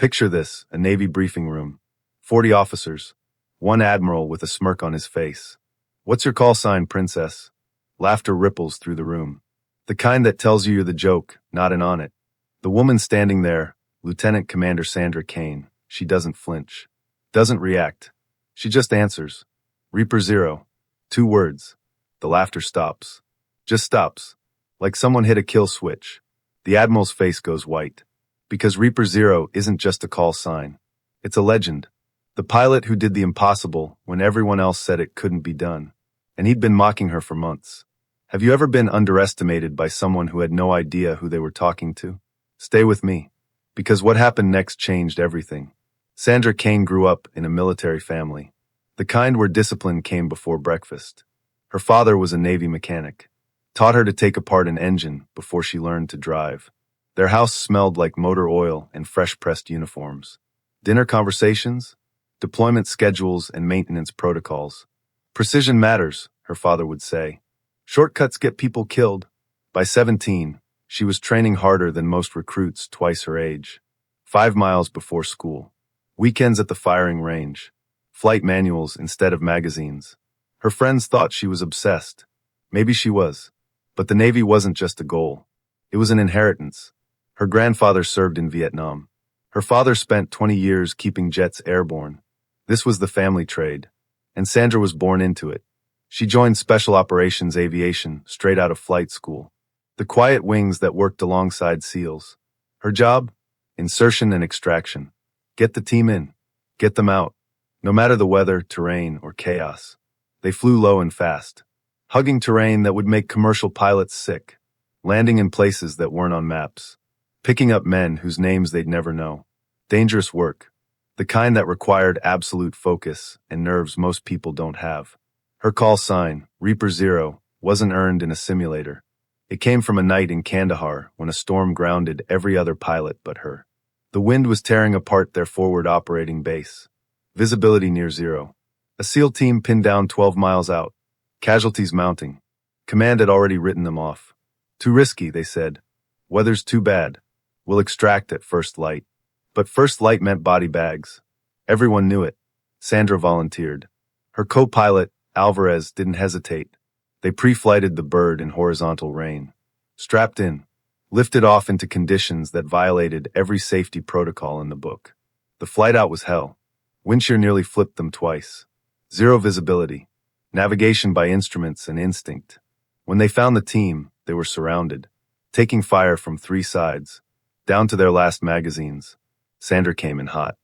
Picture this, a Navy briefing room. 40 officers. One admiral with a smirk on his face. What's your call sign, princess? Laughter ripples through the room. The kind that tells you you're the joke, not in on it. The woman standing there, Lieutenant Commander Sandra Kane, she doesn't flinch. Doesn't react. She just answers. Reaper Zero. 2 words. The laughter stops. Just stops. Like someone hit a kill switch. The admiral's face goes white. Because Reaper Zero isn't just a call sign. It's a legend. The pilot who did the impossible when everyone else said it couldn't be done. And he'd been mocking her for months. Have you ever been underestimated by someone who had no idea who they were talking to? Stay with me. Because what happened next changed everything. Sandra Kane grew up in a military family. The kind where discipline came before breakfast. Her father was a Navy mechanic. Taught her to take apart an engine before she learned to drive. Their house smelled like motor oil and fresh-pressed uniforms. Dinner conversations, deployment schedules, and maintenance protocols. Precision matters, her father would say. Shortcuts get people killed. By 17, she was training harder than most recruits twice her age. 5 miles before school. Weekends at the firing range. Flight manuals instead of magazines. Her friends thought she was obsessed. Maybe she was. But the Navy wasn't just a goal. It was an inheritance. Her grandfather served in Vietnam. Her father spent 20 years keeping jets airborne. This was the family trade. And Sandra was born into it. She joined Special Operations Aviation straight out of flight school. The quiet wings that worked alongside SEALs. Her job? Insertion and extraction. Get the team in. Get them out. No matter the weather, terrain, or chaos. They flew low and fast. Hugging terrain that would make commercial pilots sick. Landing in places that weren't on maps. Picking up men whose names they'd never know. Dangerous work. The kind that required absolute focus and nerves most people don't have. Her call sign, Reaper Zero, wasn't earned in a simulator. It came from a night in Kandahar when a storm grounded every other pilot but her. The wind was tearing apart their forward operating base. Visibility near zero. A SEAL team pinned down 12 miles out. Casualties mounting. Command had already written them off. Too risky, they said. Weather's too bad. We'll extract at first light. But first light meant body bags. Everyone knew it. Sandra volunteered. Her co-pilot, Alvarez, didn't hesitate. They pre-flighted the bird in horizontal rain. Strapped in. Lifted off into conditions that violated every safety protocol in the book. The flight out was hell. Wind shear nearly flipped them twice. Zero visibility. Navigation by instruments and instinct. When they found the team, they were surrounded. Taking fire from 3 sides. Down to their last magazines. Sandra came in hot.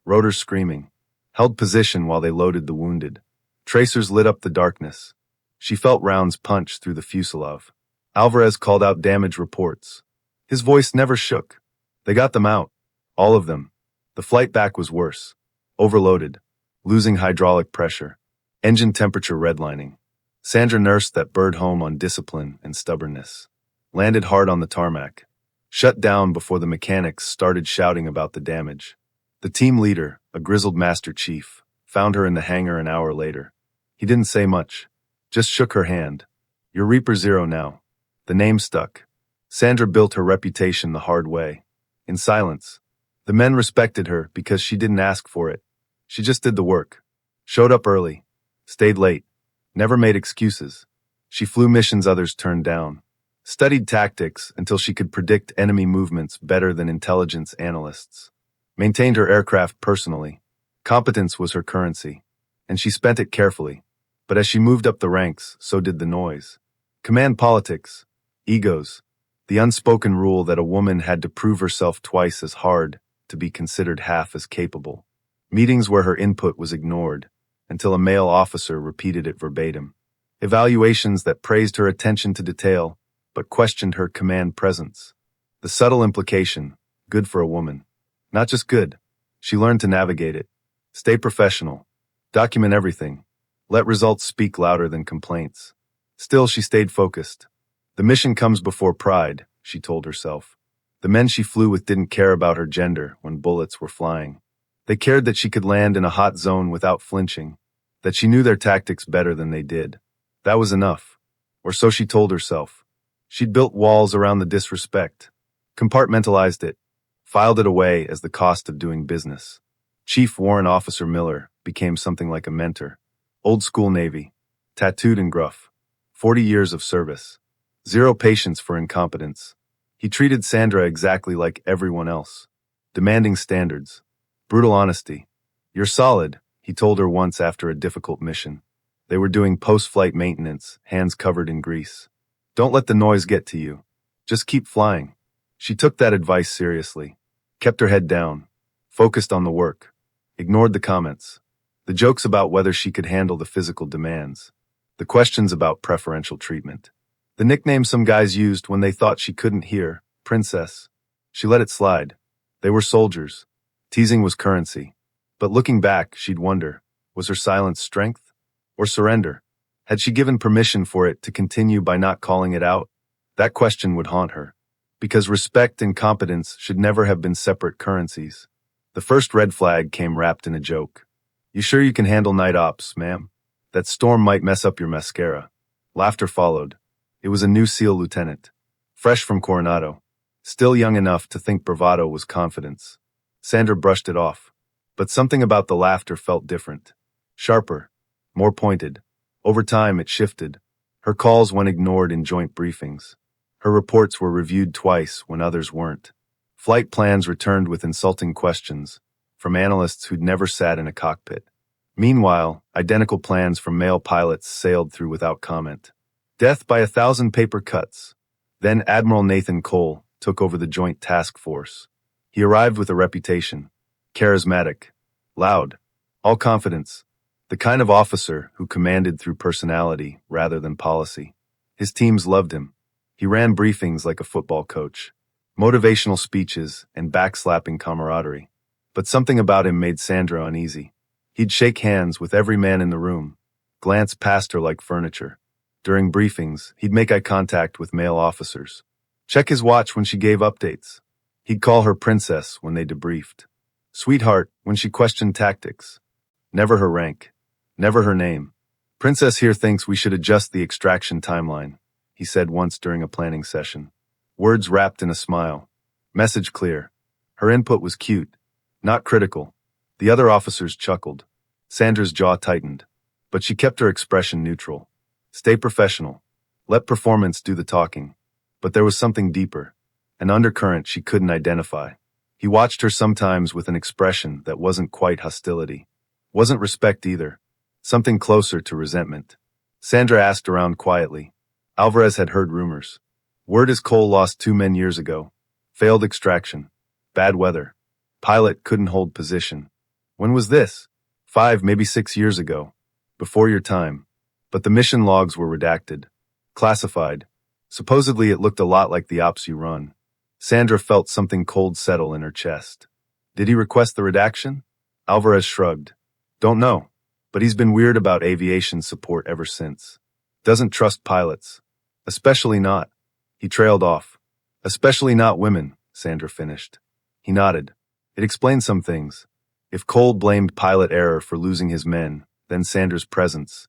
Rotors screaming. Held position while they loaded the wounded. Tracers lit up the darkness. She felt rounds punch through the fuselage. Alvarez called out damage reports. His voice never shook. They got them out. All of them. The flight back was worse. Overloaded. Losing hydraulic pressure. Engine temperature redlining. Sandra nursed that bird home on discipline and stubbornness. Landed hard on the tarmac. Shut down before the mechanics started shouting about the damage. The team leader, a grizzled master chief, found her in the hangar an hour later. He didn't say much. Just shook her hand. You're Reaper Zero now. The name stuck. Sandra built her reputation the hard way. In silence. The men respected her because she didn't ask for it. She just did the work. Showed up early. Stayed late. Never made excuses. She flew missions others turned down. Studied tactics until she could predict enemy movements better than intelligence analysts. Maintained her aircraft personally. Competence was her currency. And she spent it carefully. But as she moved up the ranks, so did the noise. Command politics. Egos. The unspoken rule that a woman had to prove herself twice as hard to be considered half as capable. Meetings where her input was ignored, until a male officer repeated it verbatim. Evaluations that praised her attention to detail, but questioned her command presence. The subtle implication, good for a woman. Not just good. She learned to navigate it. Stay professional. Document everything. Let results speak louder than complaints. Still, she stayed focused. The mission comes before pride, she told herself. The men she flew with didn't care about her gender when bullets were flying. They cared that she could land in a hot zone without flinching, that she knew their tactics better than they did. That was enough. Or so she told herself. She'd built walls around the disrespect. Compartmentalized it. filed it away as the cost of doing business. Chief Warrant Officer Miller became something like a mentor. Old school Navy, tattooed and gruff. 40 years of service. Zero patience for incompetence. He treated Sandra exactly like everyone else. Demanding standards. Brutal honesty. "You're solid," he told her once after a difficult mission. They were doing post-flight maintenance, hands covered in grease. "Don't let the noise get to you. Just keep flying." She took that advice seriously. Kept her head down. Focused on the work. Ignored the comments. The jokes about whether she could handle the physical demands. The questions about preferential treatment. The nickname some guys used when they thought she couldn't hear, Princess. She let it slide. They were soldiers. Teasing was currency. But looking back, she'd wonder, was her silence strength? Or surrender? Had she given permission for it to continue by not calling it out? That question would haunt her. Because respect and competence should never have been separate currencies. The first red flag came wrapped in a joke. "You sure you can handle night ops, ma'am? That storm might mess up your mascara." Laughter followed. It was a new SEAL lieutenant. Fresh from Coronado. Still young enough to think bravado was confidence. Sandra brushed it off. But something about the laughter felt different. Sharper. More pointed. Over time it shifted. Her calls went ignored in joint briefings. Her reports were reviewed twice when others weren't. Flight plans returned with insulting questions from analysts who'd never sat in a cockpit. Meanwhile, identical plans from male pilots sailed through without comment. Death by 1,000 paper cuts. Then Admiral Nathan Cole took over the Joint Task Force. He arrived with a reputation. Charismatic. Loud. All confidence. The kind of officer who commanded through personality rather than policy. His teams loved him. He ran briefings like a football coach. Motivational speeches and backslapping camaraderie. But something about him made Sandra uneasy. He'd shake hands with every man in the room, glance past her like furniture. During briefings, he'd make eye contact with male officers. Check his watch when she gave updates. He'd call her princess when they debriefed. Sweetheart when she questioned tactics. Never her rank. Never her name. "Princess here thinks we should adjust the extraction timeline," he said once during a planning session. Words wrapped in a smile. Message clear. Her input was cute, not critical. The other officers chuckled. Sandra's jaw tightened. But she kept her expression neutral. Stay professional. Let performance do the talking. But there was something deeper. An undercurrent she couldn't identify. He watched her sometimes with an expression that wasn't quite hostility. Wasn't respect either. Something closer to resentment. Sandra asked around quietly. Alvarez had heard rumors. Word is Cole lost 2 men years ago. Failed extraction. Bad weather. Pilot couldn't hold position. When was this? 5, maybe 6 years ago. Before your time. But the mission logs were redacted. Classified. Supposedly it looked a lot like the ops you run. Sandra felt something cold settle in her chest. Did he request the redaction? Alvarez shrugged. Don't know. But he's been weird about aviation support ever since. Doesn't trust pilots. Especially not. He trailed off. Especially not women, Sandra finished. He nodded. It explained some things. If Cole blamed pilot error for losing his men, then Sandra's presence,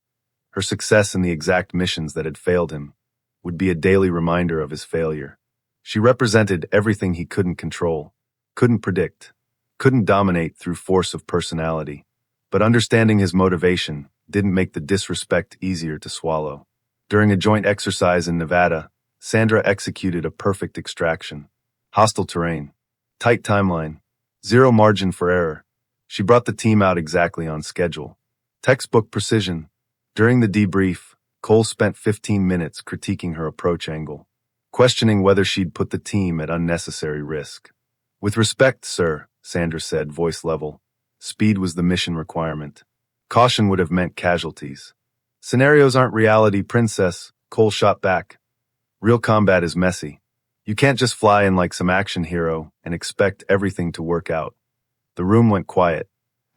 her success in the exact missions that had failed him, would be a daily reminder of his failure. She represented everything he couldn't control, couldn't predict, couldn't dominate through force of personality. But understanding his motivation didn't make the disrespect easier to swallow. During a joint exercise in Nevada, Sandra executed a perfect extraction. Hostile terrain. Tight timeline. Zero margin for error. She brought the team out exactly on schedule. Textbook precision. During the debrief, Cole spent 15 minutes critiquing her approach angle, questioning whether she'd put the team at unnecessary risk. With respect, sir, Sandra said, voice level. Speed was the mission requirement. Caution would have meant casualties. Scenarios aren't reality, princess, Cole shot back. Real combat is messy. You can't just fly in like some action hero and expect everything to work out. The room went quiet.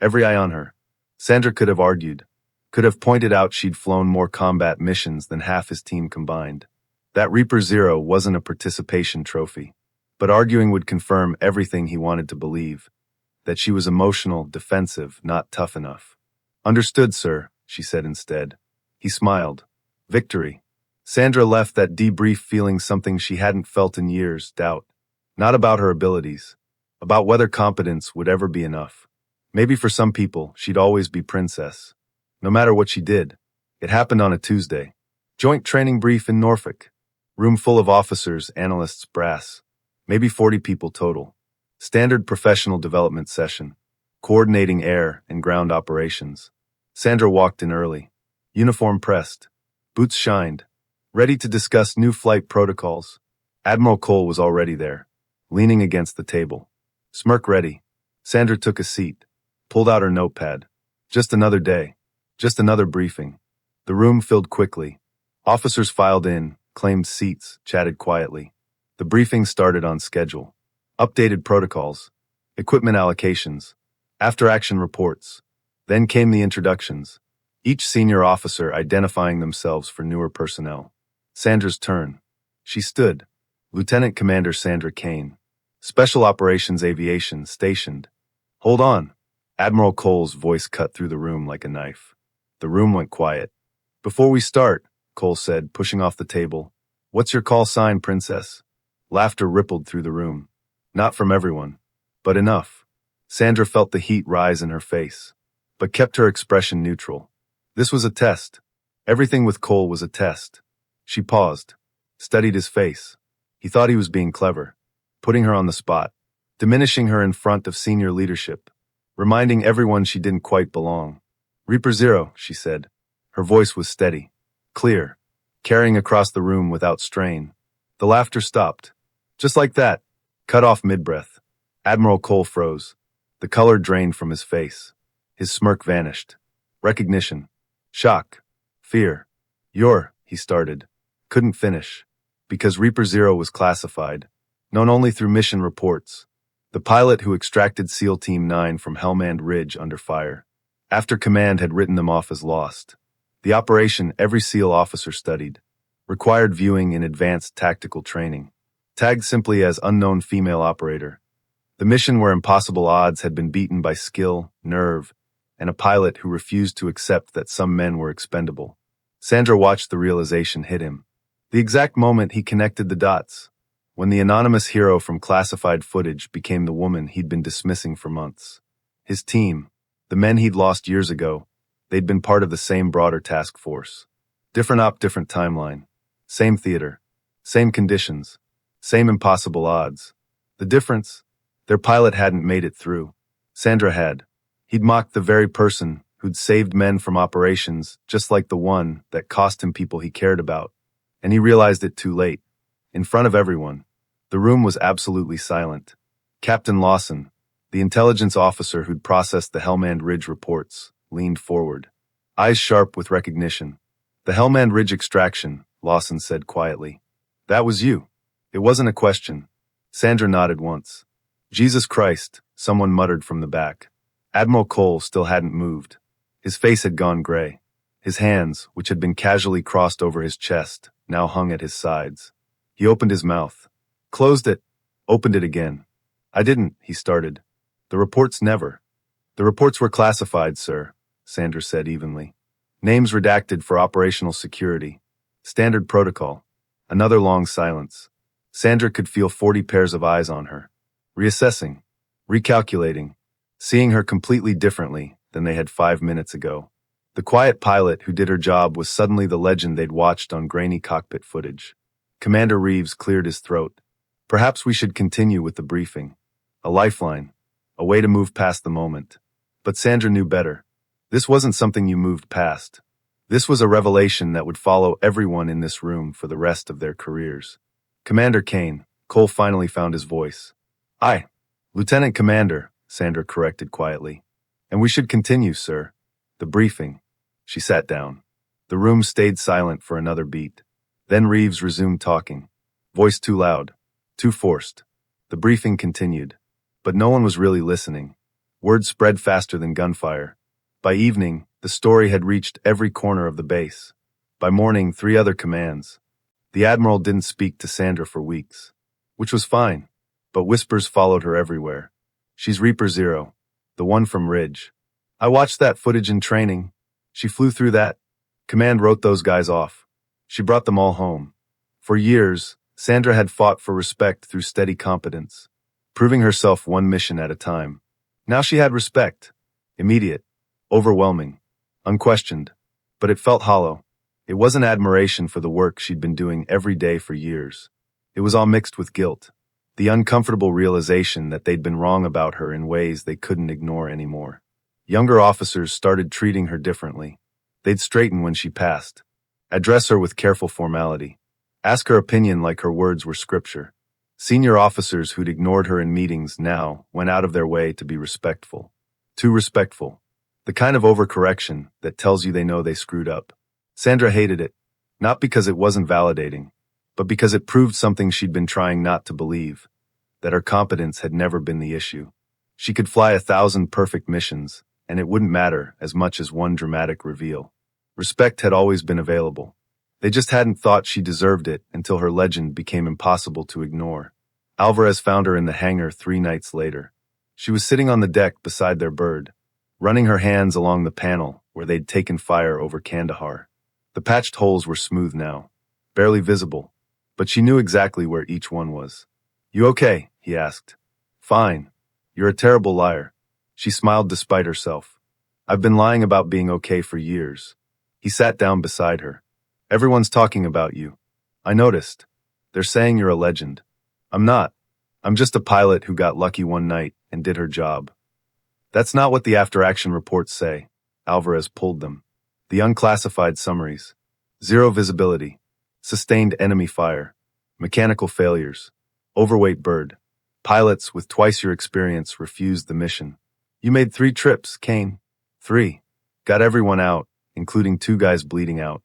Every eye on her. Sandra could have argued. Could have pointed out she'd flown more combat missions than half his team combined. That Reaper Zero wasn't a participation trophy. But arguing would confirm everything he wanted to believe. That she was emotional, defensive, not tough enough. Understood, sir, she said instead. He smiled. Victory. Sandra left that debrief feeling something she hadn't felt in years, doubt. Not about her abilities. about whether competence would ever be enough. Maybe for some people, she'd always be princess. No matter what she did. It happened on a Tuesday. Joint training brief in Norfolk. Room full of officers, analysts, brass. Maybe 40 people total. Standard professional development session. Coordinating air and ground operations. Sandra walked in early. Uniform pressed. Boots shined. Ready to discuss new flight protocols. Admiral Cole was already there. Leaning against the table. Smirk ready. Sandra took a seat. Pulled out her notepad. Just another day. Just another briefing. The room filled quickly. Officers filed in, claimed seats, chatted quietly. The briefing started on schedule. Updated protocols. Equipment allocations. After-action reports. Then came the introductions. Each senior officer identifying themselves for newer personnel. Sandra's turn. She stood. Lieutenant Commander Sandra Kane. Special Operations Aviation, stationed. Hold on. Admiral Cole's voice cut through the room like a knife. The room went quiet. Before we start, Cole said, pushing off the table. What's your call sign, Princess? Laughter rippled through the room. Not from everyone, but enough. Sandra felt the heat rise in her face, but kept her expression neutral. This was a test. Everything with Cole was a test. She paused, studied his face. He thought he was being clever, putting her on the spot, diminishing her in front of senior leadership, reminding everyone she didn't quite belong. Reaper Zero, she said. Her voice was steady, clear, carrying across the room without strain. The laughter stopped. Just like that, cut off mid-breath. Admiral Cole froze. The color drained from his face. His smirk vanished. Recognition. Shock. Fear. He started. Couldn't finish. Because Reaper Zero was classified, known only through mission reports. The pilot who extracted SEAL Team 9 from Helmand Ridge under fire. After command had written them off as lost. The operation every SEAL officer studied. Required viewing in advanced tactical training. Tagged simply as unknown female operator. The mission where impossible odds had been beaten by skill, nerve, and a pilot who refused to accept that some men were expendable. Sandra watched the realization hit him. The exact moment he connected the dots. When the anonymous hero from classified footage became the woman he'd been dismissing for months. His team, the men he'd lost years ago, they'd been part of the same broader task force. Different op, different timeline. Same theater. Same conditions. Same impossible odds. The difference? Their pilot hadn't made it through. Sandra had. He'd mocked the very person who'd saved men from operations just like the one that cost him people he cared about. And he realized it too late. In front of everyone. The room was absolutely silent. Captain Lawson, the intelligence officer who'd processed the Helmand Ridge reports, leaned forward. Eyes sharp with recognition. The Helmand Ridge extraction, Lawson said quietly. That was you. It wasn't a question. Sandra nodded once. Jesus Christ, someone muttered from the back. Admiral Cole still hadn't moved. His face had gone gray. His hands, which had been casually crossed over his chest, now hung at his sides. He opened his mouth. Closed it. Opened it again. I didn't, he started. The reports never. The reports were classified, sir, Sandra said evenly. Names redacted for operational security. Standard protocol. Another long silence. Sandra could feel 40 pairs of eyes on her. Reassessing. Recalculating. Seeing her completely differently than they had 5 minutes ago. The quiet pilot who did her job was suddenly the legend they'd watched on grainy cockpit footage. Commander Reeves cleared his throat. Perhaps we should continue with the briefing. A lifeline. A way to move past the moment. But Sandra knew better. This wasn't something you moved past. This was a revelation that would follow everyone in this room for the rest of their careers. Commander Kane, Cole finally found his voice. Aye. Lieutenant Commander, Sandra corrected quietly. And we should continue, sir. The briefing. She sat down. The room stayed silent for another beat. Then Reeves resumed talking. Voice too loud. Too forced. The briefing continued. But no one was really listening. Word spread faster than gunfire. By evening, the story had reached every corner of the base. By morning, 3 other commands. The Admiral didn't speak to Sandra for weeks. Which was fine. But whispers followed her everywhere. She's Reaper Zero. The one from Ridge. I watched that footage in training. She flew through that. Command wrote those guys off. She brought them all home. For years, Sandra had fought for respect through steady competence. proving herself one mission at a time. Now she had respect. Immediate, overwhelming, unquestioned. But it felt hollow. It wasn't admiration for the work she'd been doing every day for years. It was all mixed with guilt. The uncomfortable realization that they'd been wrong about her in ways they couldn't ignore anymore. Younger officers started treating her differently. They'd straighten when she passed, address her with careful formality, ask her opinion like her words were scripture. Senior officers who'd ignored her in meetings now went out of their way to be respectful. Too respectful. The kind of overcorrection that tells you they know they screwed up. Sandra hated it, not because it wasn't validating, but because it proved something she'd been trying not to believe, that her competence had never been the issue. She could fly 1,000 perfect missions, and it wouldn't matter as much as one dramatic reveal. Respect had always been available. They just hadn't thought she deserved it until her legend became impossible to ignore. Alvarez found her in the hangar 3 nights later. She was sitting on the deck beside their bird, running her hands along the panel where they'd taken fire over Kandahar. The patched holes were smooth now, barely visible, but she knew exactly where each one was. "You okay?" he asked. "Fine. You're a terrible liar." She smiled despite herself. "I've been lying about being okay for years." He sat down beside her. "Everyone's talking about you. I noticed. They're saying you're a legend. I'm not. I'm just a pilot who got lucky one night and did her job." "That's not what the after-action reports say." Alvarez pulled them. The unclassified summaries. Zero visibility. Sustained enemy fire. Mechanical failures. Overweight bird. Pilots with twice your experience refused the mission. "You made 3 trips, Kane." "3. Got everyone out, including 2 guys bleeding out.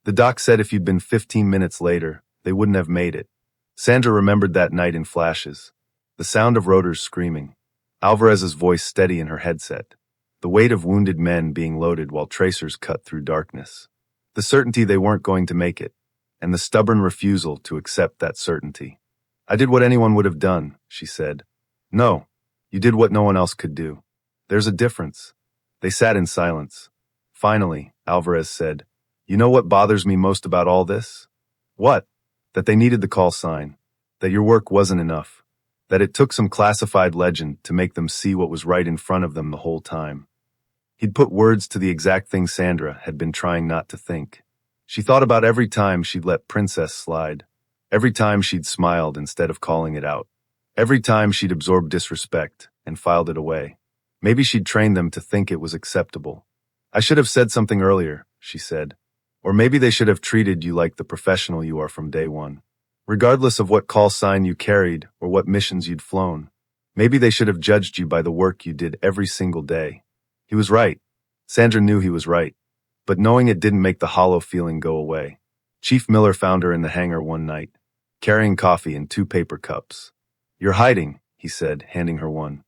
The doc said if you'd been 15 minutes later, they wouldn't have made it." Sandra remembered that night in flashes. The sound of rotors screaming. Alvarez's voice steady in her headset. The weight of wounded men being loaded while tracers cut through darkness. The certainty they weren't going to make it, and the stubborn refusal to accept that certainty. "I did what anyone would have done," she said. "No, you did what no one else could do. There's a difference." They sat in silence. Finally, Alvarez said, "You know what bothers me most about all this?" "What?" "That they needed the call sign. That your work wasn't enough. That it took some classified legend to make them see what was right in front of them the whole time." He'd put words to the exact thing Sandra had been trying not to think. She thought about every time she'd let Princess slide. Every time she'd smiled instead of calling it out. Every time she'd absorbed disrespect and filed it away. Maybe she'd trained them to think it was acceptable. "I should have said something earlier," she said. "Or maybe they should have treated you like the professional you are from day one. Regardless of what call sign you carried or what missions you'd flown. Maybe they should have judged you by the work you did every single day." He was right. Sandra knew he was right. But knowing it didn't make the hollow feeling go away. Chief Miller found her in the hangar one night, carrying coffee in 2 paper cups. "You're hiding," he said, handing her one.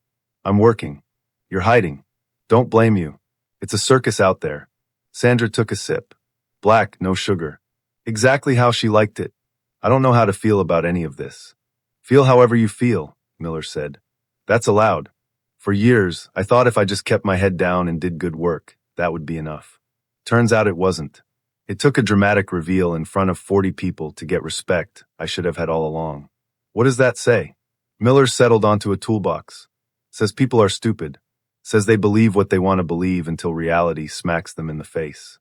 "I'm working." "You're hiding. Don't blame you. It's a circus out there." Sandra took a sip. Black, no sugar. Exactly how she liked it. "I don't know how to feel about any of this." "Feel however you feel," Miller said. "That's allowed. For years, I thought if I just kept my head down and did good work, that would be enough. Turns out it wasn't. It took a dramatic reveal in front of 40 people to get respect I should have had all along." "What does that say?" Miller settled onto a toolbox. "Says people are stupid. Says they believe what they want to believe until reality smacks them in the face."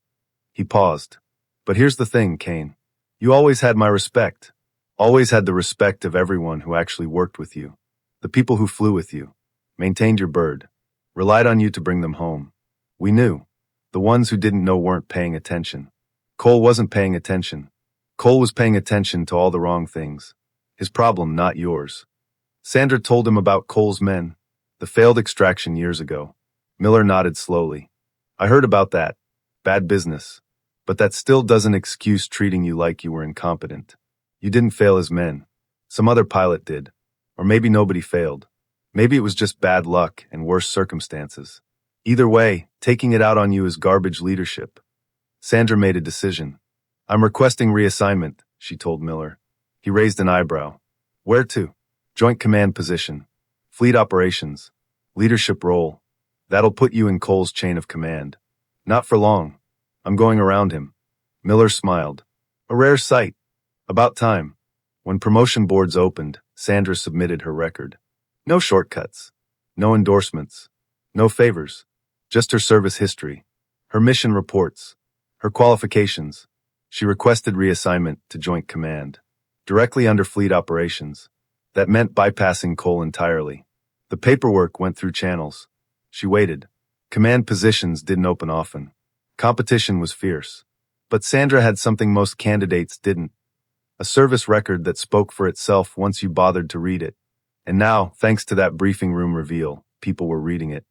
He paused. "But here's the thing, Kane. You always had my respect. Always had the respect of everyone who actually worked with you. The people who flew with you. Maintained your bird. Relied on you to bring them home. We knew. The ones who didn't know weren't paying attention. Cole wasn't paying attention. Cole was paying attention to all the wrong things. His problem, not yours." Sandra told him about Cole's men. The failed extraction years ago. Miller nodded slowly. "I heard about that. Bad business. But that still doesn't excuse treating you like you were incompetent. You didn't fail as men. Some other pilot did. Or maybe nobody failed. Maybe it was just bad luck and worse circumstances. Either way, taking it out on you is garbage leadership." Sandra made a decision. "I'm requesting reassignment," she told Miller. He raised an eyebrow. "Where to?" "Joint command position. Fleet operations. Leadership role. That'll put you in Cole's chain of command." "Not for long. I'm going around him." Miller smiled. "A rare sight. About time." When promotion boards opened, Sandra submitted her record. No shortcuts. No endorsements. No favors. Just her service history. Her mission reports. Her qualifications. She requested reassignment to Joint Command. Directly under Fleet Operations. That meant bypassing Cole entirely. The paperwork went through channels. She waited. Command positions didn't open often. Competition was fierce. But Sandra had something most candidates didn't. A service record that spoke for itself once you bothered to read it. And now, thanks to that briefing room reveal, people were reading it.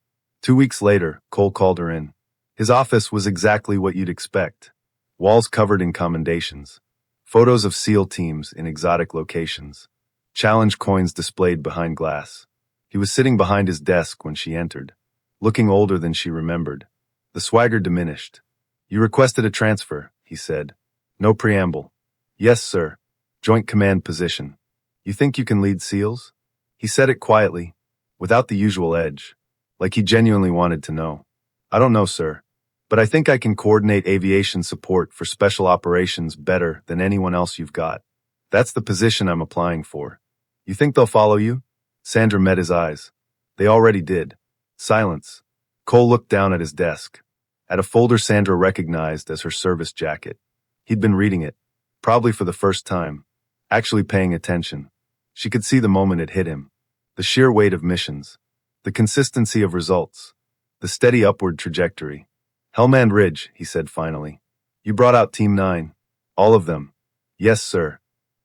2 weeks later, Cole called her in. His office was exactly what you'd expect. Walls covered in commendations. Photos of SEAL teams in exotic locations. Challenge coins displayed behind glass. He was sitting behind his desk when she entered, looking older than she remembered. The swagger diminished. You requested a transfer, he said. No preamble. Yes, sir. Joint Command position. You think you can lead SEALs? He said it quietly, without the usual edge, like he genuinely wanted to know. I don't know, sir, but I think I can coordinate aviation support for special operations better than anyone else you've got. That's the position I'm applying for. You think they'll follow you? Sandra met his eyes. They already did. Silence. Cole looked down at his desk, at a folder Sandra recognized as her service jacket. He'd been reading it, probably for the first time, actually paying attention. She could see the moment it hit him. The sheer weight of missions. The consistency of results. The steady upward trajectory. Hellman Ridge, he said finally. You brought out Team 9. All of them. Yes, sir.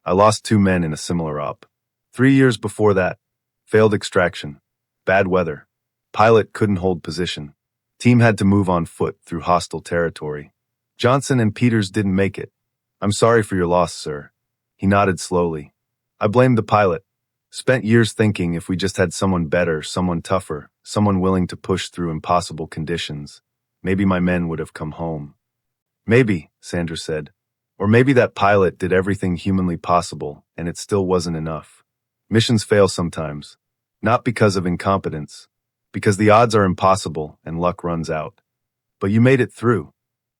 I lost 2 men in a similar op. 3 years before that. Failed extraction. Bad weather. Pilot couldn't hold position. Team had to move on foot through hostile territory. Johnson and Peters didn't make it. I'm sorry for your loss, sir. He nodded slowly. I blamed the pilot. Spent years thinking if we just had someone better, someone tougher, someone willing to push through impossible conditions, maybe my men would have come home. Maybe, Sandra said. Or maybe that pilot did everything humanly possible, and it still wasn't enough. Missions fail sometimes. Not because of incompetence. Because the odds are impossible and luck runs out. But you made it through.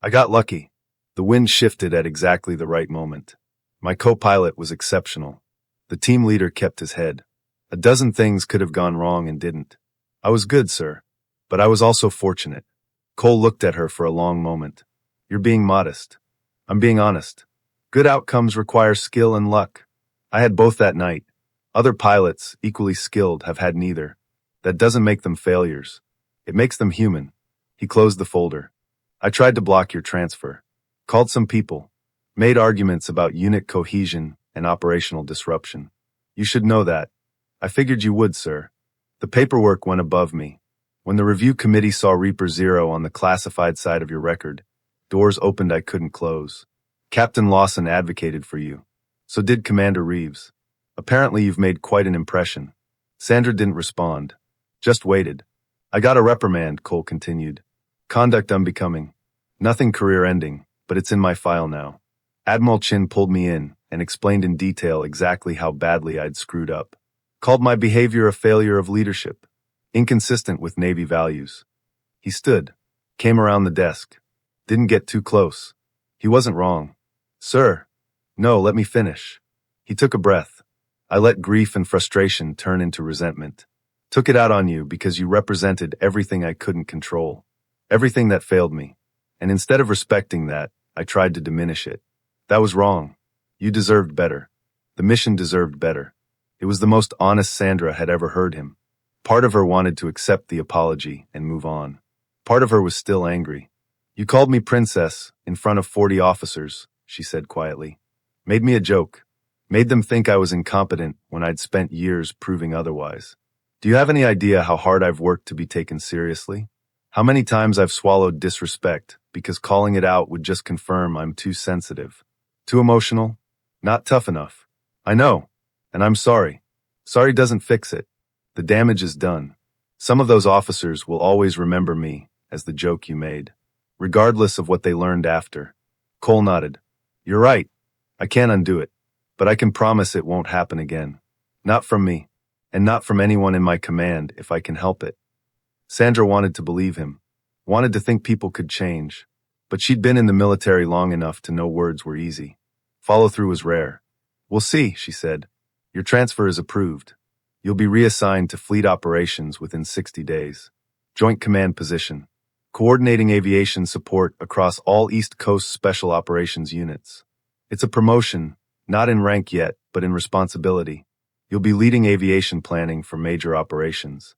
I got lucky. The wind shifted at exactly the right moment. My co-pilot was exceptional. The team leader kept his head. A dozen things could have gone wrong and didn't. I was good, sir. But I was also fortunate. Cole looked at her for a long moment. You're being modest. I'm being honest. Good outcomes require skill and luck. I had both that night. Other pilots, equally skilled, have had neither. That doesn't make them failures. It makes them human. He closed the folder. I tried to block your transfer. Called some people. Made arguments about unit cohesion and operational disruption. You should know that. I figured you would, sir. The paperwork went above me. When the review committee saw Reaper 0 on the classified side of your record, doors opened I couldn't close. Captain Lawson advocated for you. So did Commander Reeves. Apparently you've made quite an impression. Sandra didn't respond. Just waited. I got a reprimand, Cole continued. Conduct unbecoming. Nothing career-ending, but it's in my file now. Admiral Chin pulled me in and explained in detail exactly how badly I'd screwed up. Called my behavior a failure of leadership, inconsistent with Navy values. He stood, came around the desk. Didn't get too close. He wasn't wrong. Sir. No, let me finish. He took a breath. I let grief and frustration turn into resentment. Took it out on you because you represented everything I couldn't control. Everything that failed me. And instead of respecting that, I tried to diminish it. That was wrong. You deserved better. The mission deserved better. It was the most honest Sandra had ever heard him. Part of her wanted to accept the apology and move on. Part of her was still angry. You called me princess in front of 40 officers, she said quietly. Made me a joke. Made them think I was incompetent when I'd spent years proving otherwise. Do you have any idea how hard I've worked to be taken seriously? How many times I've swallowed disrespect because calling it out would just confirm I'm too sensitive. Too emotional? Not tough enough. I know. And I'm sorry. Sorry doesn't fix it. The damage is done. Some of those officers will always remember me as the joke you made, regardless of what they learned after. Cole nodded. You're right. I can't undo it. But I can promise it won't happen again. Not from me. And not from anyone in my command if I can help it. Sandra wanted to believe him. Wanted to think people could change. But she'd been in the military long enough to know words were easy. Follow-through was rare. We'll see, she said. Your transfer is approved. You'll be reassigned to fleet operations within 60 days. Joint Command Position. Coordinating aviation support across all East Coast Special Operations units. It's a promotion, not in rank yet, but in responsibility. You'll be leading aviation planning for major operations.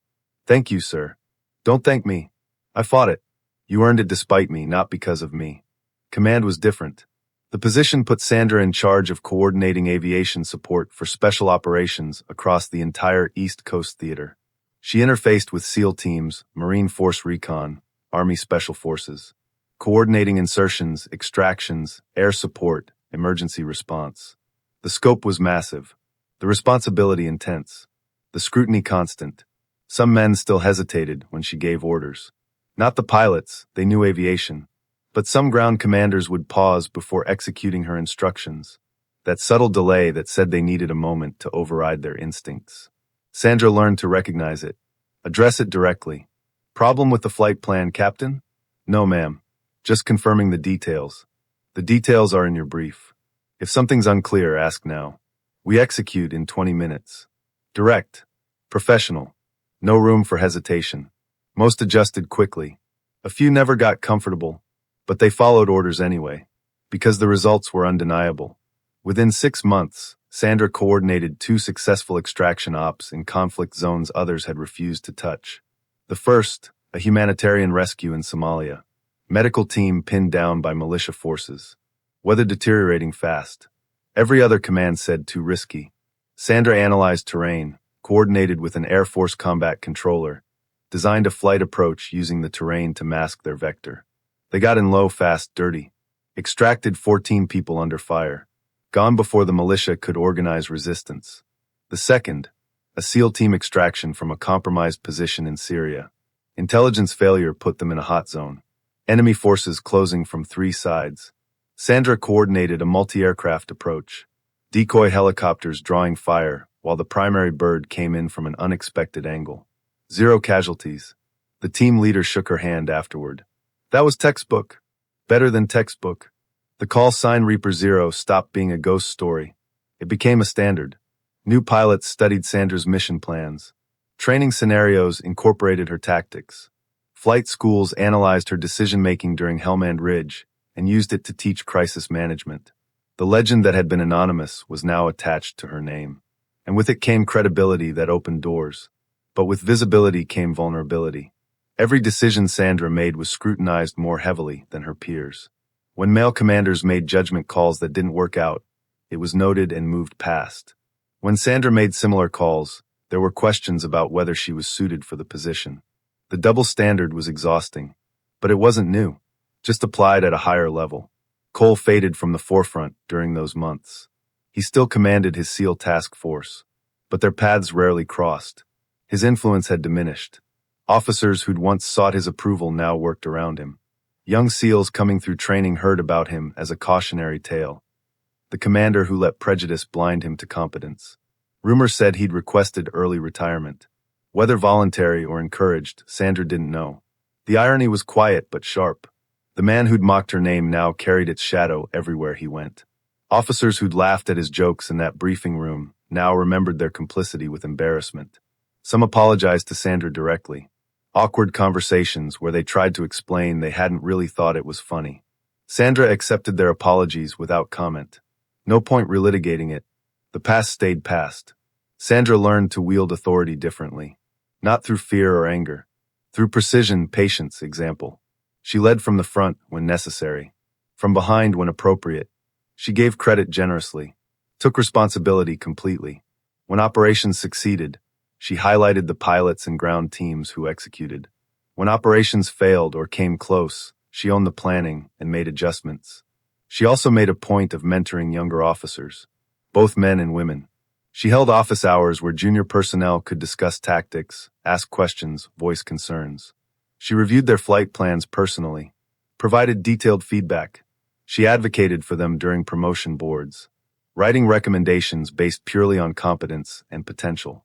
Thank you, sir. Don't thank me. I fought it. You earned it despite me, not because of me. Command was different. The position put Sandra in charge of coordinating aviation support for special operations across the entire East Coast theater. She interfaced with SEAL teams, Marine Force Recon, Army Special Forces, coordinating insertions, extractions, air support, emergency response. The scope was massive. The responsibility intense. The scrutiny constant. Some men still hesitated when she gave orders. Not the pilots, they knew aviation. But some ground commanders would pause before executing her instructions. That subtle delay that said they needed a moment to override their instincts. Sandra learned to recognize it. Address it directly. Problem with the flight plan, Captain? No, ma'am. Just confirming the details. The details are in your brief. If something's unclear, ask now. We execute in 20 minutes. Direct. Professional. No room for hesitation. Most adjusted quickly. A few never got comfortable, but they followed orders anyway, because the results were undeniable. Within 6 months, Sandra coordinated 2 successful extraction ops in conflict zones others had refused to touch. The first, a humanitarian rescue in Somalia. Medical team pinned down by militia forces. Weather deteriorating fast. Every other command said too risky. Sandra analyzed terrain, coordinated with an Air Force combat controller, designed a flight approach using the terrain to mask their vector. They got in low, fast, dirty. Extracted 14 people under fire. Gone before the militia could organize resistance. The second, a SEAL team extraction from a compromised position in Syria. Intelligence failure put them in a hot zone. Enemy forces closing from 3 sides. Sandra coordinated a multi-aircraft approach. Decoy helicopters drawing fire, while the primary bird came in from an unexpected angle. 0 casualties. The team leader shook her hand afterward. That was textbook. Better than textbook. The call sign Reaper Zero stopped being a ghost story. It became a standard. New pilots studied Sandra's mission plans. Training scenarios incorporated her tactics. Flight schools analyzed her decision-making during Helmand Ridge and used it to teach crisis management. The legend that had been anonymous was now attached to her name. And with it came credibility that opened doors. But with visibility came vulnerability. Every decision Sandra made was scrutinized more heavily than her peers. When male commanders made judgment calls that didn't work out, it was noted and moved past. When Sandra made similar calls, there were questions about whether she was suited for the position. The double standard was exhausting, but it wasn't new, just applied at a higher level. Cole faded from the forefront during those months. He still commanded his SEAL task force, but their paths rarely crossed. His influence had diminished. Officers who'd once sought his approval now worked around him. Young SEALs coming through training heard about him as a cautionary tale. The commander who let prejudice blind him to competence. Rumors said he'd requested early retirement. Whether voluntary or encouraged, Sandra didn't know. The irony was quiet but sharp. The man who'd mocked her name now carried its shadow everywhere he went. Officers who'd laughed at his jokes in that briefing room now remembered their complicity with embarrassment. Some apologized to Sandra directly. Awkward conversations where they tried to explain they hadn't really thought it was funny. Sandra accepted their apologies without comment. No point relitigating it. The past stayed past. Sandra learned to wield authority differently. Not through fear or anger. Through precision, patience, example. She led from the front when necessary. From behind when appropriate. She gave credit generously. Took responsibility completely. When operations succeeded, she highlighted the pilots and ground teams who executed. When operations failed or came close, she owned the planning and made adjustments. She also made a point of mentoring younger officers, both men and women. She held office hours where junior personnel could discuss tactics, ask questions, voice concerns. She reviewed their flight plans personally, provided detailed feedback. She advocated for them during promotion boards, writing recommendations based purely on competence and potential.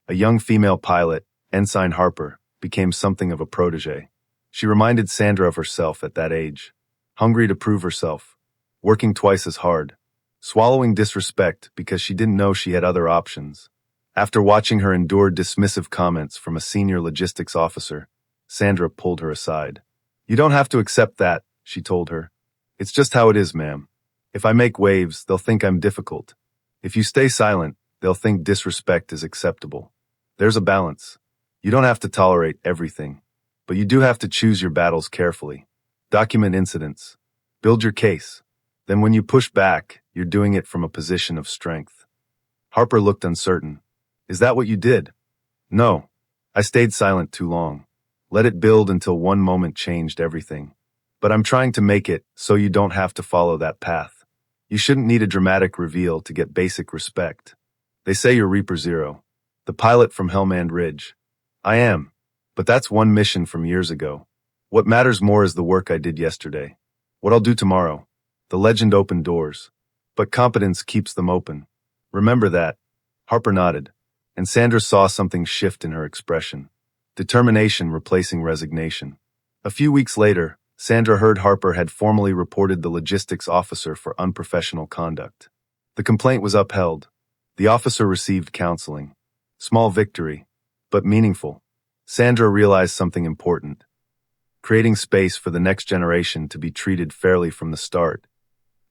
A young female pilot, Ensign Harper, became something of a protege. She reminded Sandra of herself at that age, hungry to prove herself, working twice as hard, swallowing disrespect because she didn't know she had other options. After watching her endure dismissive comments from a senior logistics officer, Sandra pulled her aside. You don't have to accept that, she told her. It's just how it is, ma'am. If I make waves, they'll think I'm difficult. If you stay silent, they'll think disrespect is acceptable. There's a balance. You don't have to tolerate everything, but you do have to choose your battles carefully. Document incidents. Build your case. Then when you push back, you're doing it from a position of strength. Harper looked uncertain. Is that what you did? No. I stayed silent too long. Let it build until one moment changed everything. But I'm trying to make it so you don't have to follow that path. You shouldn't need a dramatic reveal to get basic respect. They say you're Reaper Zero, the pilot from Helmand Ridge. I am. But that's one mission from years ago. What matters more is the work I did yesterday. What I'll do tomorrow. The legend opened doors. But competence keeps them open. Remember that. Harper nodded, and Sandra saw something shift in her expression. Determination replacing resignation. A few weeks later, Sandra heard Harper had formally reported the logistics officer for unprofessional conduct. The complaint was upheld. The officer received counseling. Small victory, but meaningful. Sandra realized something important. Creating space for the next generation to be treated fairly from the start.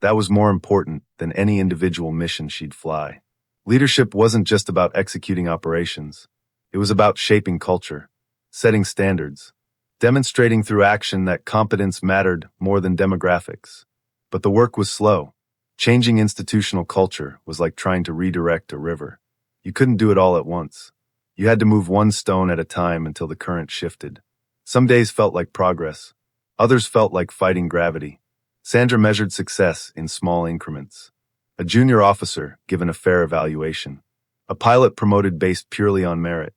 That was more important than any individual mission she'd fly. Leadership wasn't just about executing operations. It was about shaping culture, setting standards, demonstrating through action that competence mattered more than demographics. But the work was slow. Changing institutional culture was like trying to redirect a river. You couldn't do it all at once. You had to move one stone at a time until the current shifted. Some days felt like progress. Others felt like fighting gravity. Sandra measured success in small increments. A junior officer given a fair evaluation. A pilot promoted based purely on merit.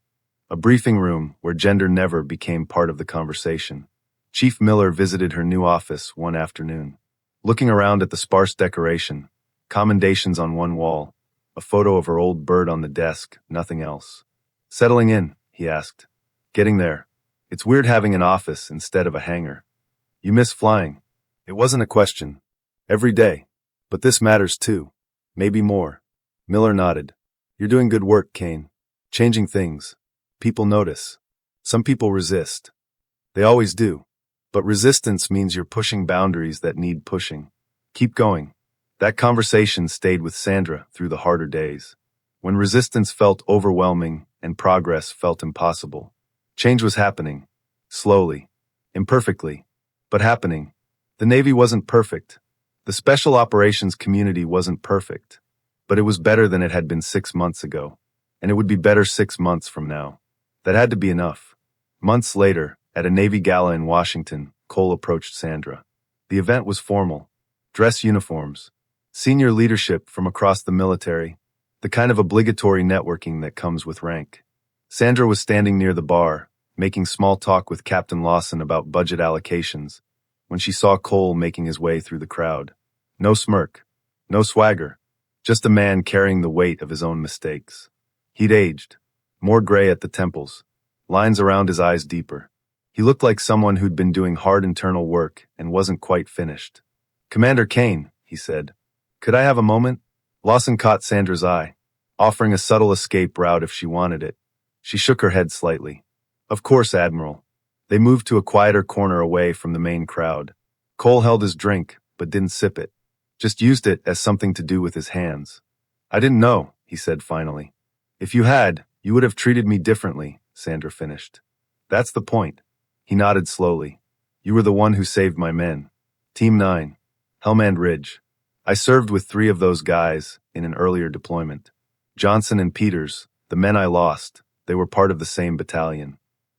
A briefing room where gender never became part of the conversation. Chief Miller visited her new office one afternoon. Looking around at the sparse decoration, commendations on one wall, a photo of her old bird on the desk, nothing else. Settling in, he asked. Getting there. It's weird having an office instead of a hangar. You miss flying. It wasn't a question. Every day. But this matters too. Maybe more. Miller nodded. You're doing good work, Kane. Changing things. People notice. Some people resist. They always do. But resistance means you're pushing boundaries that need pushing. Keep going. That conversation stayed with Sandra through the harder days. When resistance felt overwhelming and progress felt impossible. Change was happening. Slowly. Imperfectly. But happening. The Navy wasn't perfect. The special operations community wasn't perfect. But it was better than it had been 6 months ago. And it would be better 6 months from now. That had to be enough. Months later, at a Navy gala in Washington, Cole approached Sandra. The event was formal. Dress uniforms. Senior leadership from across the military. The kind of obligatory networking that comes with rank. Sandra was standing near the bar, making small talk with Captain Lawson about budget allocations, when she saw Cole making his way through the crowd. No smirk. No swagger. Just a man carrying the weight of his own mistakes. He'd aged. More gray at the temples. Lines around his eyes deeper. He looked like someone who'd been doing hard internal work and wasn't quite finished. Commander Kane, he said. Could I have a moment? Lawson caught Sandra's eye, offering a subtle escape route if she wanted it. She shook her head slightly. Of course, Admiral. They moved to a quieter corner away from the main crowd. Cole held his drink, but didn't sip it. Just used it as something to do with his hands. I didn't know, he said finally. If you had, you would have treated me differently, Sandra finished. That's the point. He nodded slowly. You were the one who saved my men. Team 9. Helmand Ridge. I served with 3 of those guys in an earlier deployment. Johnson and Peters, the men I lost, they were part of the same battalion.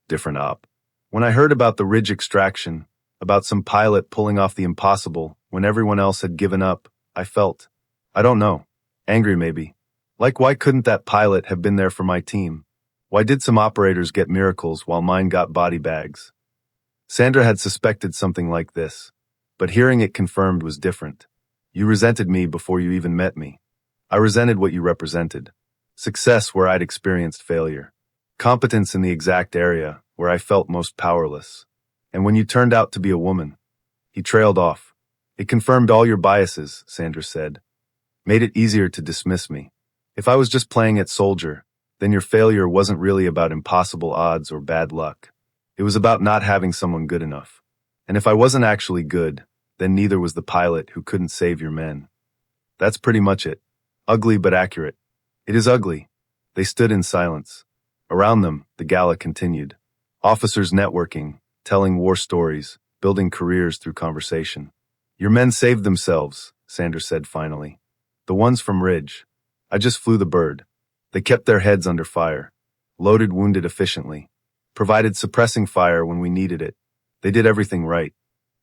Different op. When I heard about the Ridge extraction, about some pilot pulling off the impossible when everyone else had given up, I felt, I don't know, angry maybe. Like why couldn't that pilot have been there for my team? Why did some operators get miracles while mine got body bags? Sandra had suspected something like this, but hearing it confirmed was different. You resented me before you even met me. I resented what you represented. Success where I'd experienced failure. Competence in the exact area where I felt most powerless. And when you turned out to be a woman. He trailed off. It confirmed all your biases, Sandra said. Made it easier to dismiss me. If I was just playing at soldier, then your failure wasn't really about impossible odds or bad luck. It was about not having someone good enough. And if I wasn't actually good, then neither was the pilot who couldn't save your men. That's pretty much it. Ugly but accurate. It is ugly. They stood in silence. Around them, the gala continued. Officers networking, telling war stories, building careers through conversation. Your men saved themselves, Sanders said finally. The ones from Ridge. I just flew the bird. They kept their heads under fire. Loaded wounded efficiently. Provided suppressing fire when we needed it. They did everything right.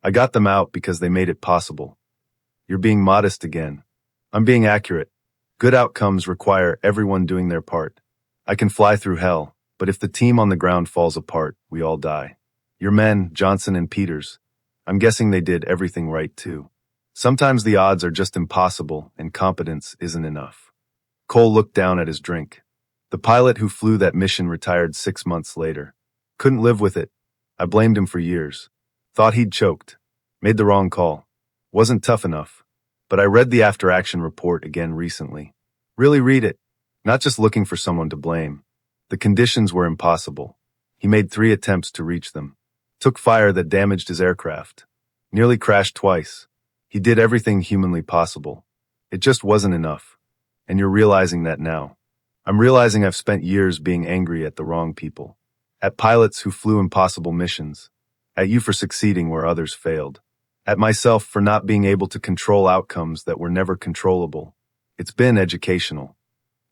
I got them out because they made it possible. You're being modest again. I'm being accurate. Good outcomes require everyone doing their part. I can fly through hell, but if the team on the ground falls apart, we all die. Your men, Johnson and Peters, I'm guessing they did everything right too. Sometimes the odds are just impossible and competence isn't enough. Cole looked down at his drink. The pilot who flew that mission retired 6 months later. Couldn't live with it. I blamed him for years. Thought he'd choked. Made the wrong call. Wasn't tough enough. But I read the after-action report again recently. Really read it. Not just looking for someone to blame. The conditions were impossible. He made 3 attempts to reach them. Took fire that damaged his aircraft. Nearly crashed twice. He did everything humanly possible. It just wasn't enough. And you're realizing that now. I'm realizing I've spent years being angry at the wrong people. At pilots who flew impossible missions. At you for succeeding where others failed. At myself for not being able to control outcomes that were never controllable. It's been educational.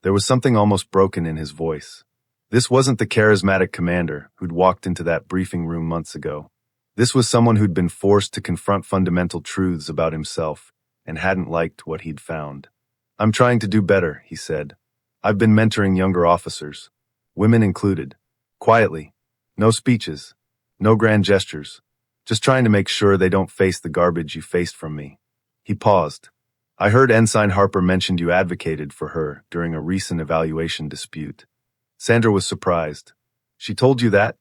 There was something almost broken in his voice. This wasn't the charismatic commander who'd walked into that briefing room months ago. This was someone who'd been forced to confront fundamental truths about himself and hadn't liked what he'd found. I'm trying to do better, he said. I've been mentoring younger officers, women included. Quietly. No speeches. No grand gestures. Just trying to make sure they don't face the garbage you faced from me. He paused. I heard Ensign Harper mentioned you advocated for her during a recent evaluation dispute. Sandra was surprised. She told you that?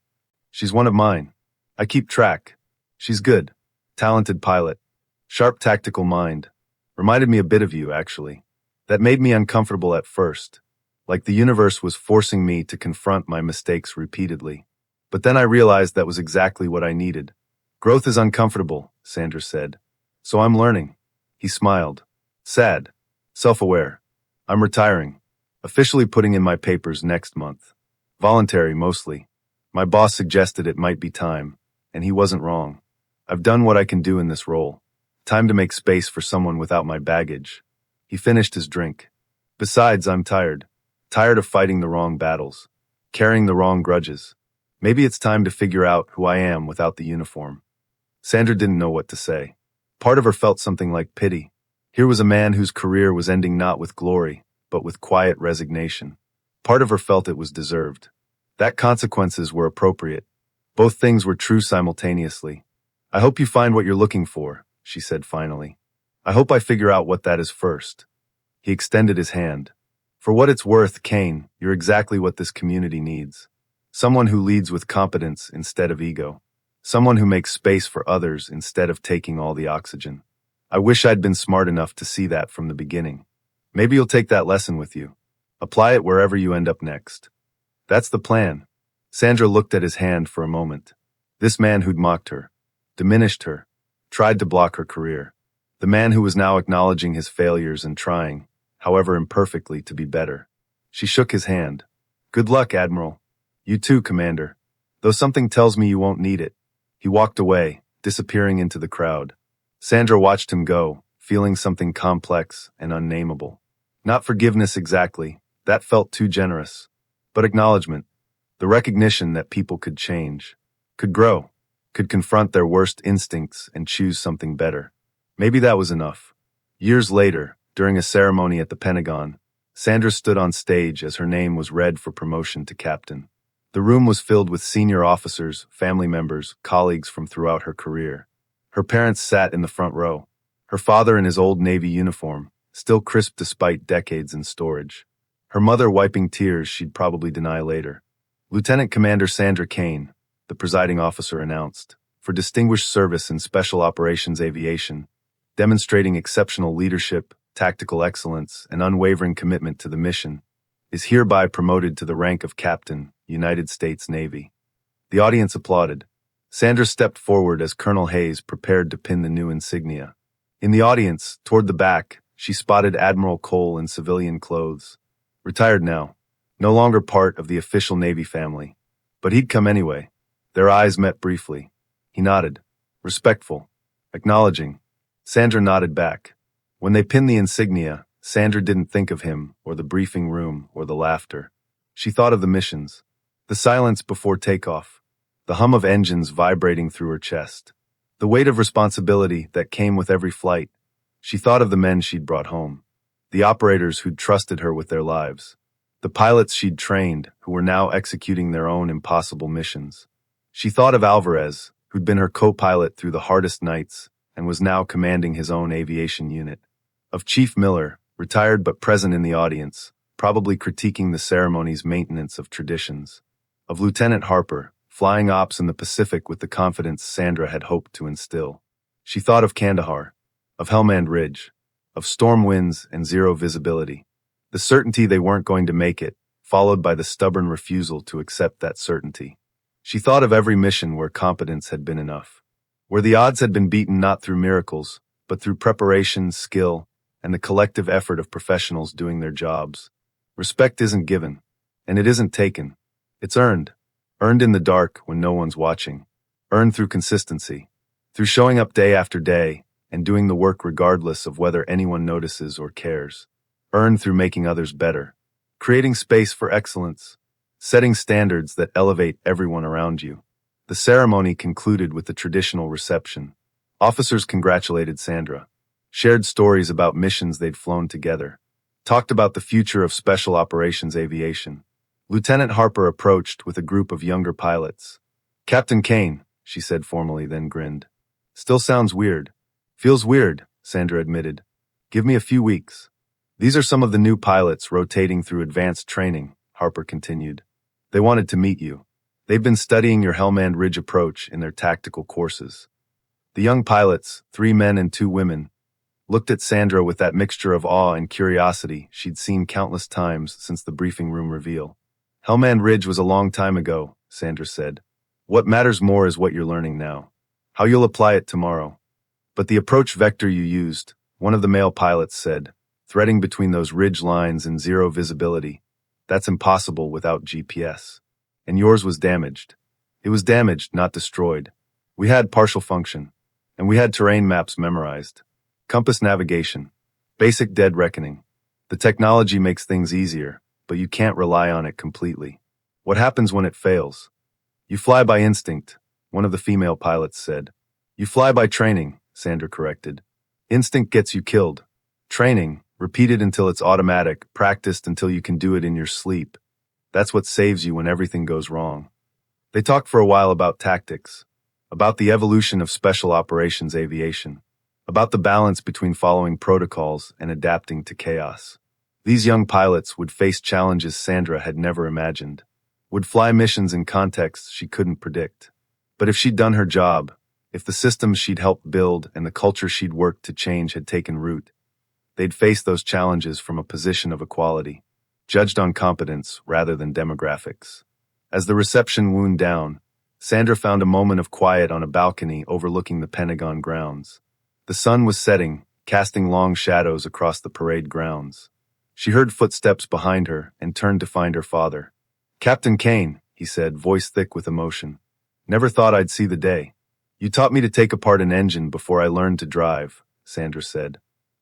She's one of mine. I keep track. She's good. Talented pilot. Sharp tactical mind. Reminded me a bit of you, actually. That made me uncomfortable at first. Like the universe was forcing me to confront my mistakes repeatedly. But then I realized that was exactly what I needed. Growth is uncomfortable, Sandra said. So I'm learning. He smiled. Sad. Self-aware. I'm retiring. Officially putting in my papers next month. Voluntary, mostly. My boss suggested it might be time, and he wasn't wrong. I've done what I can do in this role. Time to make space for someone without my baggage. He finished his drink. Besides, I'm tired. Tired of fighting the wrong battles. Carrying the wrong grudges. Maybe it's time to figure out who I am without the uniform. Sandra didn't know what to say. Part of her felt something like pity. Here was a man whose career was ending not with glory, but with quiet resignation. Part of her felt it was deserved. That consequences were appropriate. Both things were true simultaneously. I hope you find what you're looking for, she said finally. I hope I figure out what that is first. He extended his hand. For what it's worth, Kane, you're exactly what this community needs. Someone who leads with competence instead of ego. Someone who makes space for others instead of taking all the oxygen. I wish I'd been smart enough to see that from the beginning. Maybe you'll take that lesson with you. Apply it wherever you end up next. That's the plan. Sandra looked at his hand for a moment. This man who'd mocked her, diminished her, tried to block her career. The man who was now acknowledging his failures and trying, however imperfectly, to be better. She shook his hand. Good luck, Admiral. You too, Commander. Though something tells me you won't need it. He walked away, disappearing into the crowd. Sandra watched him go, feeling something complex and unnameable. Not forgiveness exactly, that felt too generous. But acknowledgement. The recognition that people could change, could grow, could confront their worst instincts and choose something better. Maybe that was enough. Years later, during a ceremony at the Pentagon, Sandra stood on stage as her name was read for promotion to captain. The room was filled with senior officers, family members, colleagues from throughout her career. Her parents sat in the front row. Her father in his old Navy uniform, still crisp despite decades in storage. Her mother wiping tears she'd probably deny later. Lieutenant Commander Sandra Kane, the presiding officer announced, for distinguished service in Special Operations Aviation, demonstrating exceptional leadership, tactical excellence, and unwavering commitment to the mission. is hereby promoted to the rank of Captain, United States Navy. The audience applauded. Sandra stepped forward as Colonel Hayes prepared to pin the new insignia. In the audience, toward the back, she spotted Admiral Cole in civilian clothes. Retired now. No longer part of the official Navy family. But he'd come anyway. Their eyes met briefly. He nodded. Respectful. Acknowledging. Sandra nodded back. When they pinned the insignia, Sandra didn't think of him, or the briefing room, or the laughter. She thought of the missions. The silence before takeoff. The hum of engines vibrating through her chest. The weight of responsibility that came with every flight. She thought of the men she'd brought home. The operators who'd trusted her with their lives. The pilots she'd trained, who were now executing their own impossible missions. She thought of Alvarez, who'd been her co-pilot through the hardest nights, and was now commanding his own aviation unit. Of Chief Miller, retired but present in the audience, probably critiquing the ceremony's maintenance of traditions. Of Lieutenant Harper, flying ops in the Pacific with the confidence Sandra had hoped to instill. She thought of Kandahar, of Helmand Ridge, of storm winds and zero visibility. The certainty they weren't going to make it, followed by the stubborn refusal to accept that certainty. She thought of every mission where competence had been enough. Where the odds had been beaten not through miracles, but through preparation, skill, and the collective effort of professionals doing their jobs. Respect isn't given, and it isn't taken. It's earned. Earned in the dark when no one's watching. Earned through consistency. Through showing up day after day, and doing the work regardless of whether anyone notices or cares. Earned through making others better. Creating space for excellence. Setting standards that elevate everyone around you. The ceremony concluded with the traditional reception. Officers congratulated Sandra. Shared stories about missions they'd flown together. Talked about the future of special operations aviation. Lieutenant Harper approached with a group of younger pilots. Captain Kane, she said formally, then grinned. Still sounds weird. Feels weird, Sandra admitted. Give me a few weeks. These are some of the new pilots rotating through advanced training, Harper continued. They wanted to meet you. They've been studying your Helmand Ridge approach in their tactical courses. The young pilots, 3 men and 2 women, looked at Sandra with that mixture of awe and curiosity she'd seen countless times since the briefing room reveal. Helmand Ridge was a long time ago, Sandra said. What matters more is what you're learning now. How you'll apply it tomorrow. But the approach vector you used, one of the male pilots said, threading between those ridge lines in zero visibility, that's impossible without GPS. And yours was damaged. It was damaged, not destroyed. We had partial function. And we had terrain maps memorized. Compass navigation. Basic dead reckoning. The technology makes things easier, but you can't rely on it completely. What happens when it fails? You fly by instinct, one of the female pilots said. You fly by training, Sandra corrected. Instinct gets you killed. Training, repeated until it's automatic, practiced until you can do it in your sleep. That's what saves you when everything goes wrong. They talked for a while about tactics, about the evolution of special operations aviation, about the balance between following protocols and adapting to chaos. These young pilots would face challenges Sandra had never imagined, would fly missions in contexts she couldn't predict. But if she'd done her job, if the systems she'd helped build and the culture she'd worked to change had taken root, they'd face those challenges from a position of equality, judged on competence rather than demographics. As the reception wound down, Sandra found a moment of quiet on a balcony overlooking the Pentagon grounds. The sun was setting, casting long shadows across the parade grounds. She heard footsteps behind her and turned to find her father. Captain Kane, he said, voice thick with emotion. Never thought I'd see the day. You taught me to take apart an engine before I learned to drive, Sandra said.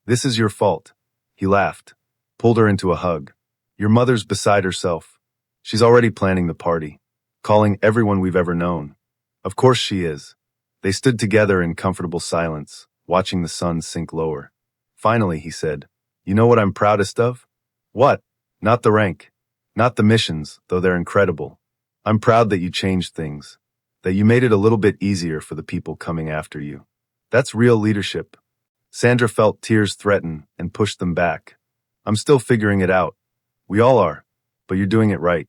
This is your fault. He laughed, pulled her into a hug. Your mother's beside herself. She's already planning the party, calling everyone we've ever known. Of course she is. They stood together in comfortable silence, watching the sun sink lower. Finally, he said, you know what I'm proudest of? What? Not the rank. Not the missions, though they're incredible. I'm proud that you changed things. That you made it a little bit easier for the people coming after you. That's real leadership. Sandra felt tears threaten and pushed them back. I'm still figuring it out. We all are. But you're doing it right.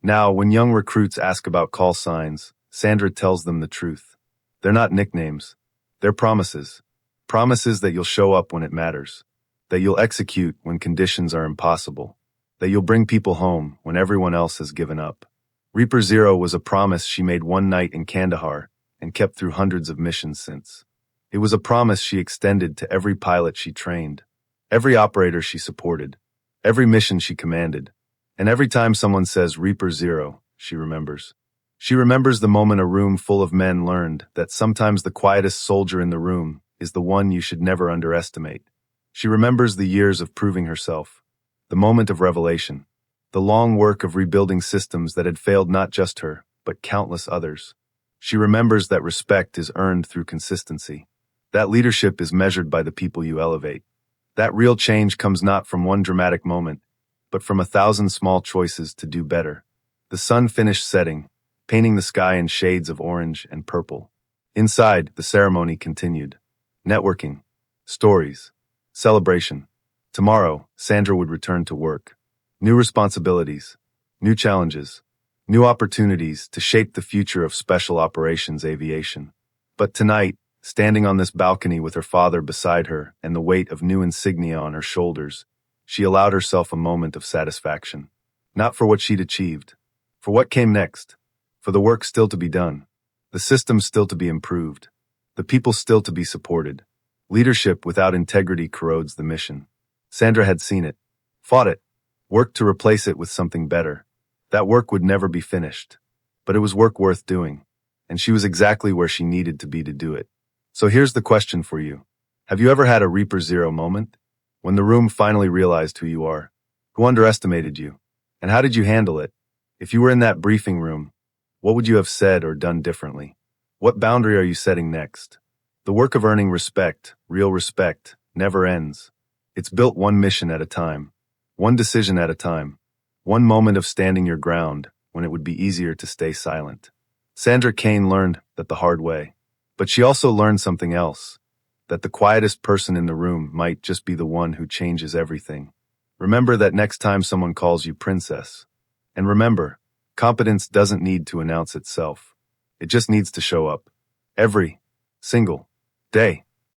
Now, when young recruits ask about call signs, Sandra tells them the truth. They're not nicknames. They're promises. Promises that you'll show up when it matters. That you'll execute when conditions are impossible. that you'll bring people home when everyone else has given up. Reaper Zero was a promise she made one night in Kandahar and kept through hundreds of missions since. It was a promise she extended to every pilot she trained, every operator she supported, every mission she commanded, and every time someone says Reaper Zero, she remembers. She remembers the moment a room full of men learned that sometimes the quietest soldier in the room is the one you should never underestimate. She remembers the years of proving herself, the moment of revelation, the long work of rebuilding systems that had failed not just her, but countless others. She remembers that respect is earned through consistency, that leadership is measured by the people you elevate, that real change comes not from one dramatic moment, but from 1,000 small choices to do better. The sun finished setting, painting the sky in shades of orange and purple. Inside, the ceremony continued. Networking, stories, celebration. Tomorrow, Sandra would return to work. New responsibilities, new challenges, new opportunities to shape the future of special operations aviation. But tonight, standing on this balcony with her father beside her and the weight of new insignia on her shoulders, she allowed herself a moment of satisfaction. Not for what she'd achieved, for what came next, for the work still to be done, the systems still to be improved, the people still to be supported. Leadership without integrity corrodes the mission. Sandra had seen it, fought it, worked to replace it with something better. That work would never be finished, but it was work worth doing, and she was exactly where she needed to be to do it. So here's the question for you. Have you ever had a Reaper Zero moment? When the room finally realized who you are, who underestimated you, and how did you handle it? If you were in that briefing room, what would you have said or done differently? What boundary are you setting next? The work of earning respect, real respect, never ends. It's built one mission at a time, one decision at a time, one moment of standing your ground when it would be easier to stay silent. Sandra Kane learned that the hard way, but she also learned something else, that the quietest person in the room might just be the one who changes everything. Remember that next time someone calls you princess. And remember, competence doesn't need to announce itself. It just needs to show up. Every single day.